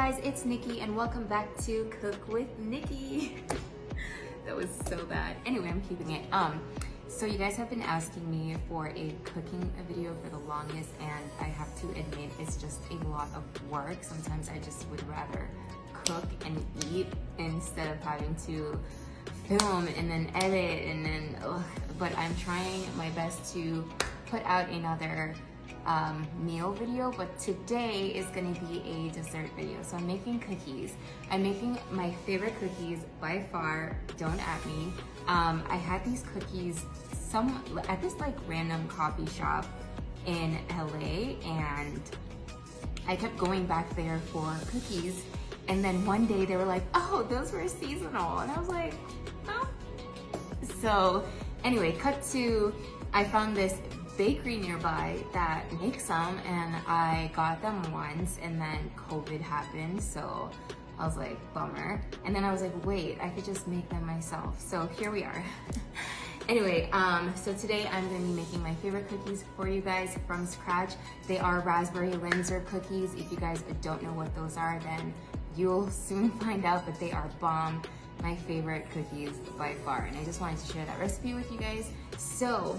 guys, it's Nikki and welcome back to Cook with Nikki. That was so bad. Anyway, I'm keeping it. So you guys have been asking me for a cooking video for the longest, and I have to admit it's just a lot of work. Sometimes I just would rather cook and eat instead of having to film and then edit and then but I'm trying my best to put out another meal video, but today is going to be a dessert video. So I'm making cookies. I'm making my favorite cookies by far. Don't at me. I had these cookies at this like random coffee shop in LA, and I kept going back there for cookies, and then one day they were like, oh, those were seasonal, and I was like, oh. So anyway, cut to, I found this bakery nearby that makes some, and I got them once, and then COVID happened, so I was like, bummer. And then I was like, wait, I could just make them myself. So here we are. Anyway, so today I'm gonna be making my favorite cookies for you guys from scratch. They are raspberry Linzer cookies. If you guys don't know what those are, then you'll soon find out, but they are bomb. My favorite cookies by far, and I just wanted to share that recipe with you guys. So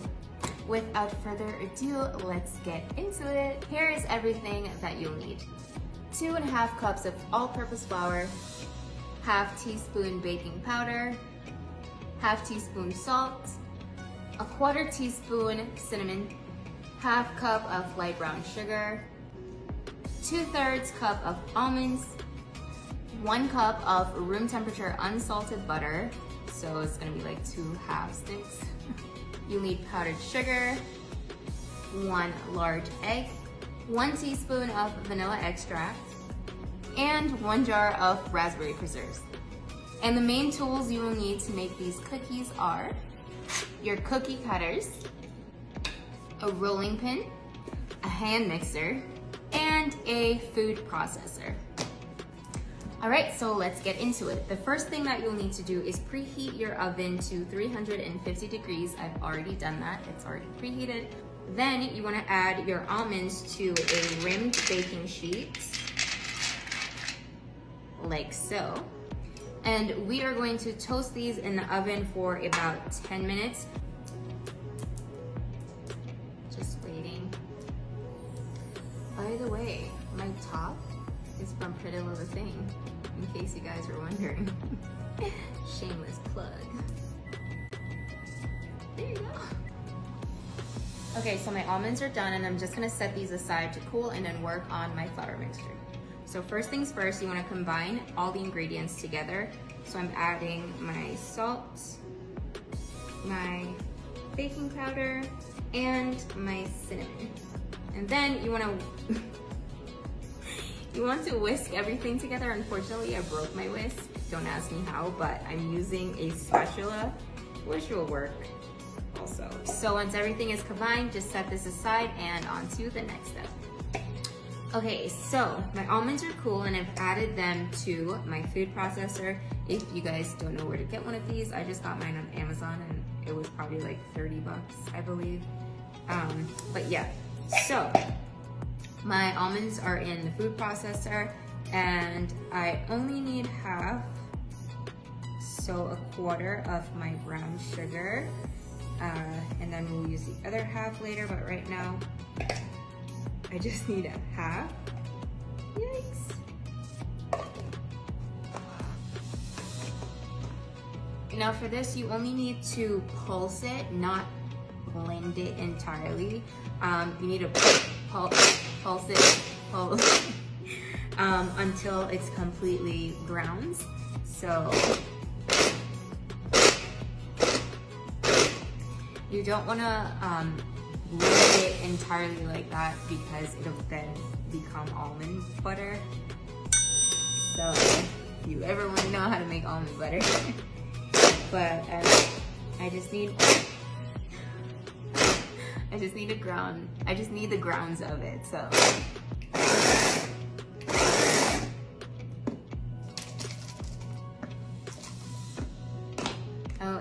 without further ado, let's get into it. Here is everything that you'll need. 2.5 cups of all-purpose flour, half teaspoon baking powder, half teaspoon salt, 1/4 teaspoon cinnamon, half cup of light brown sugar, 2/3 cup of almonds, 1 cup of room temperature unsalted butter, so it's gonna be like 2 half sticks. You'll need powdered sugar, 1 large egg, 1 teaspoon of vanilla extract, and 1 jar of raspberry preserves. And the main tools you will need to make these cookies are your cookie cutters, a rolling pin, a hand mixer, and a food processor. All right, so let's get into it. The first thing that you'll need to do is preheat your oven to 350 degrees. I've already done that, it's already preheated. Then you wanna add your almonds to a rimmed baking sheet, like so. And we are going to toast these in the oven for about 10 minutes. Just waiting. By the way, my top is from Pretty Little Thing, in case you guys were wondering. Shameless plug. There you go. Okay, so my almonds are done, and I'm just gonna set these aside to cool and then work on my flour mixture. So first things first, you wanna combine all the ingredients together. So I'm adding my salt, my baking powder, and my cinnamon. And then you wanna you want to whisk everything together. Unfortunately, I broke my whisk. Don't ask me how, but I'm using a spatula, which will work also. So once everything is combined, just set this aside and on to the next step. Okay, so my almonds are cool, and I've added them to my food processor. If you guys don't know where to get one of these, I just got mine on Amazon, and it was probably like 30 bucks, I believe. But yeah, so my almonds are in the food processor, and I only need half, so 1/4 of my brown sugar, and then we'll use the other half later, but right now I just need a half. Yikes. Now for this, you only need to pulse it, not blend it entirely. You need to pulse it until it's completely ground. So you don't want to blend it entirely like that, because it'll then become almond butter. So if you ever want to know how to make almond butter, but I just need a ground. I just need the grounds of it. So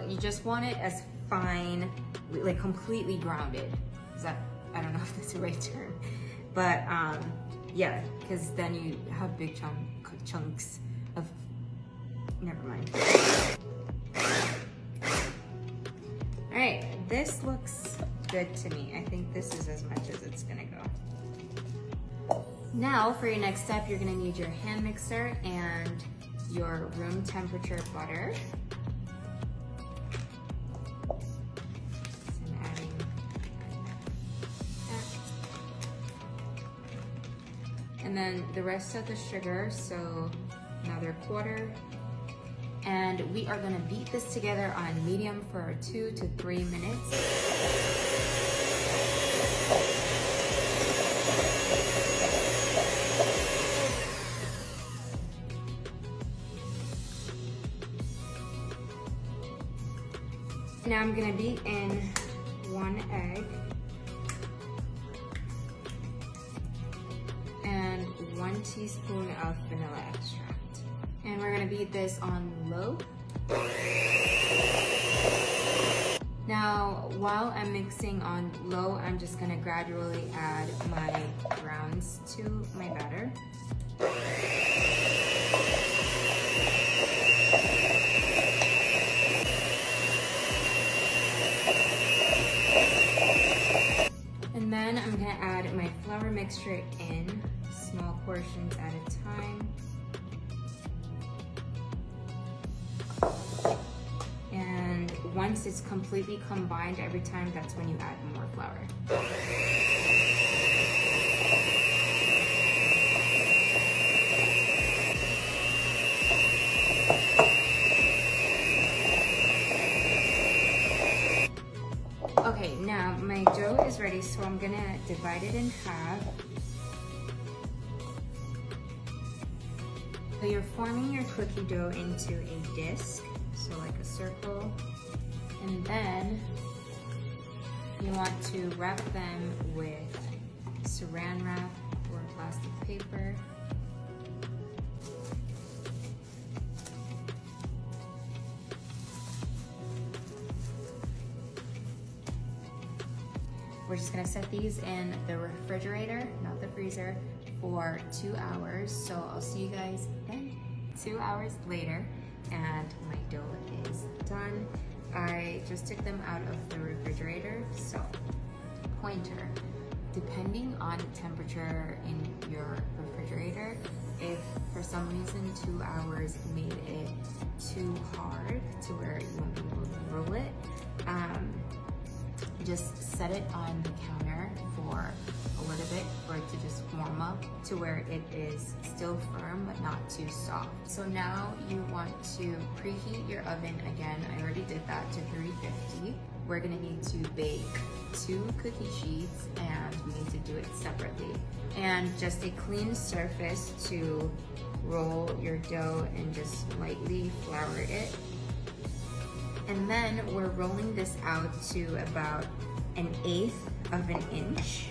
you just want it as fine, like completely grounded. Is that, I don't know if that's the right term, but yeah, because then you have big chunks of, never mind. All right, this looks good to me. I think this is as much as it's gonna go. Now for your next step, you're gonna need your hand mixer and your room temperature butter. So I'm adding that. And then the rest of the sugar, so another quarter. And we are gonna beat this together on medium for 2 to 3 minutes. Now I'm gonna beat in 1 egg and 1 teaspoon of vanilla extract. And we're gonna beat this on low. Now, while I'm mixing on low, I'm just gonna gradually add my grounds to my batter. And then I'm gonna add my flour mixture in small portions at a time. And once it's completely combined every time, that's when you add more flour. Okay, now my dough is ready, so I'm gonna divide it in half. So you're forming your cookie dough into a disc, so like a circle, and then you want to wrap them with saran wrap or plastic paper. We're just gonna set these in the refrigerator, not the freezer, for 2 hours. So I'll see you guys then 2 hours later, and my dough is done. I just took them out of the refrigerator. So pointer, depending on the temperature in your refrigerator, if for some reason 2 hours made it too hard to where you won't be able to roll it, just set it on the counter for a little bit for it to just warm up to where it is still firm but not too soft. So now you want to preheat your oven again. I already did that to 350. We're gonna need to bake 2 cookie sheets, and we need to do it separately. And just a clean surface to roll your dough and just lightly flour it. And then we're rolling this out to about 1/8 of an inch.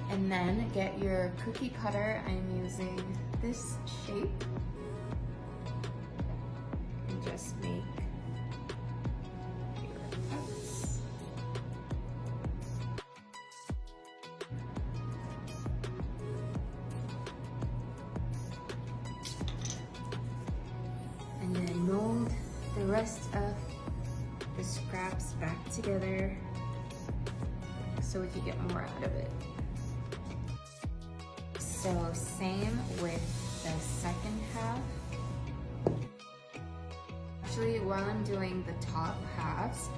And then get your cookie cutter. I'm using this shape. And just make your cuts. And then mold the rest of the scraps back together so we can get more out of it. So same with the second half. Actually, while I'm doing the top halves,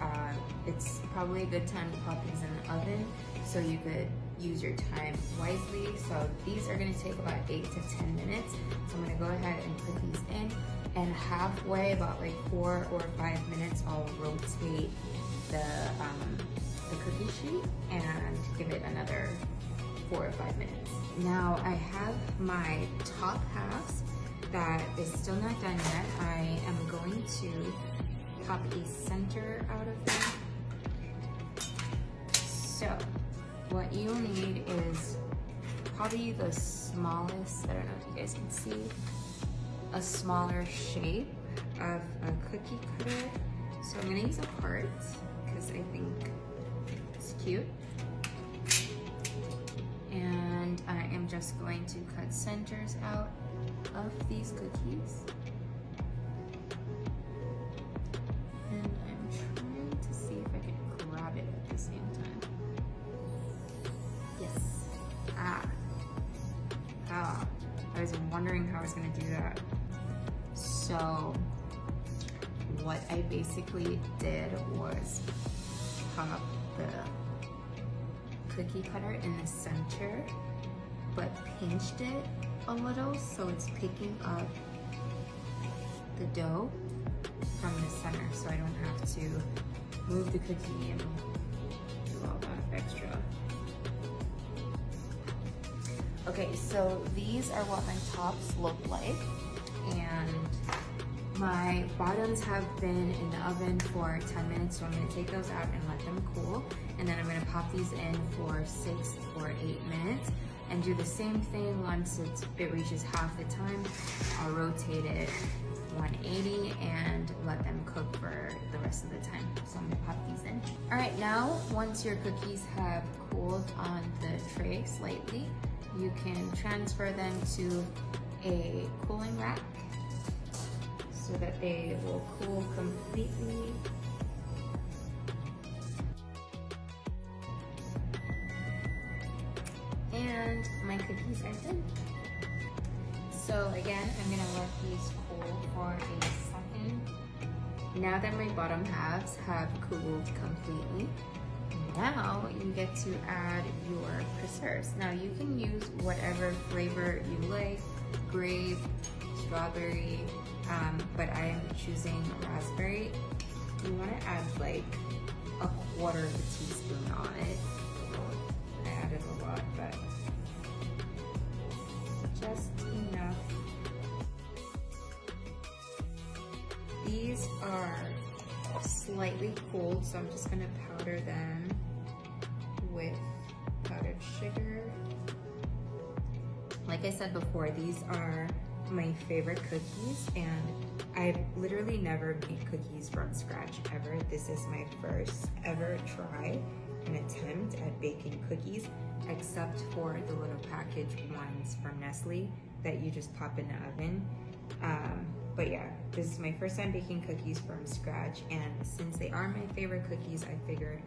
it's probably a good time to pop these in the oven so you could use your time wisely. So these are gonna take about 8 to 10 minutes. So I'm gonna go ahead and put these in, and halfway, about like 4 or 5 minutes, I'll rotate the cookie sheet and give it another 4 or 5 minutes. Now I have my top halves that is still not done yet. I am going to pop a center out of them. So what you'll need is probably the smallest, I don't know if you guys can see, a smaller shape of a cookie cutter. So I'm gonna use a heart because I think it's cute. And I am just going to cut centers out of these cookies. And I'm trying to see if I can grab it at the same time. Yes. I was wondering how I was gonna do that. So what I basically did was pop the cookie cutter in the center, but pinched it a little so it's picking up the dough from the center, so I don't have to move the cookie and do all that extra. Okay, so these are what my tops look like, and my bottoms have been in the oven for 10 minutes, so I'm gonna take those out and let them cool, and then I'm gonna pop these in for 6 or 8 minutes and do the same thing. Once it reaches half the time, I'll rotate it 180 and let them cook for the rest of the time. So I'm gonna pop these in. All right, now once your cookies have cooled on the tray slightly, you can transfer them to a cooling rack so that they will cool completely. And my cookies are done. So again, I'm gonna let these cool for a second. Now that my bottom halves have cooled completely, now you get to add your preserves. Now you can use whatever flavor you like, grape, strawberry, but I am choosing raspberry. You wanna add like a quarter of a teaspoon on it. I added a lot, but just enough. These are slightly cold, so I'm just gonna powder them with powdered sugar. Like I said before, these are my favorite cookies, and I've literally never made cookies from scratch ever. This is my first ever try and attempt at baking cookies, except for the little packaged ones from Nestle that you just pop in the oven. But yeah, this is my first time baking cookies from scratch, and since they are my favorite cookies, I figured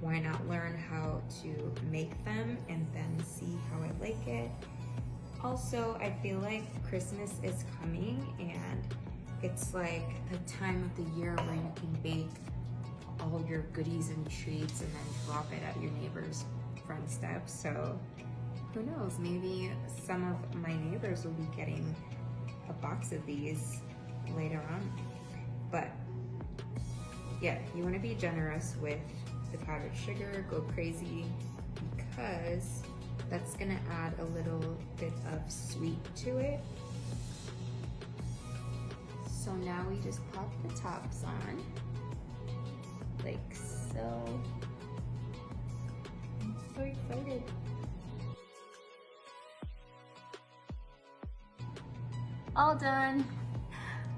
why not learn how to make them and then see how I like it. Also, I feel like Christmas is coming, and it's like the time of the year where you can bake all your goodies and treats and then drop it at your neighbor's front step. So who knows, maybe some of my neighbors will be getting a box of these later on. But yeah, you want to be generous with the powdered sugar, go crazy, because that's gonna add a little bit of sweet to it. So now we just pop the tops on, like so. I'm so excited. All done.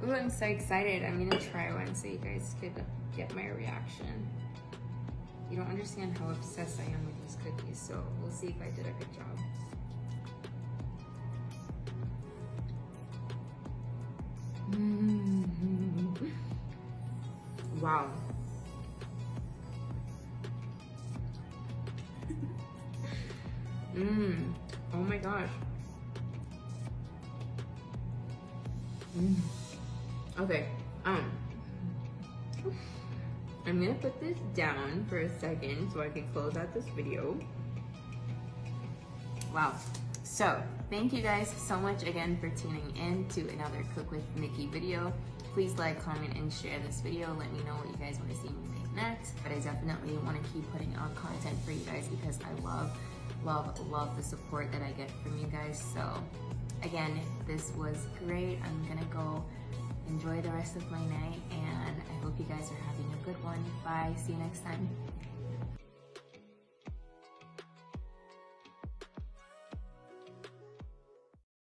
Ooh, I'm so excited. I'm gonna try one so you guys could get my reaction. You don't understand how obsessed I am with these cookies, so we'll see if I did a good job. Wow. Oh my gosh. Okay, I'm gonna put this down for a second so I can close out this video. Wow. So, thank you guys so much again for tuning in to another Cook with Nikki video. Please like, comment, and share this video. Let me know what you guys want to see me make next. But I definitely want to keep putting out content for you guys because I love the support that I get from you guys. So, again, this was great. I'm gonna go enjoy the rest of my night, and I hope you guys are having a good one. Bye. See you next time.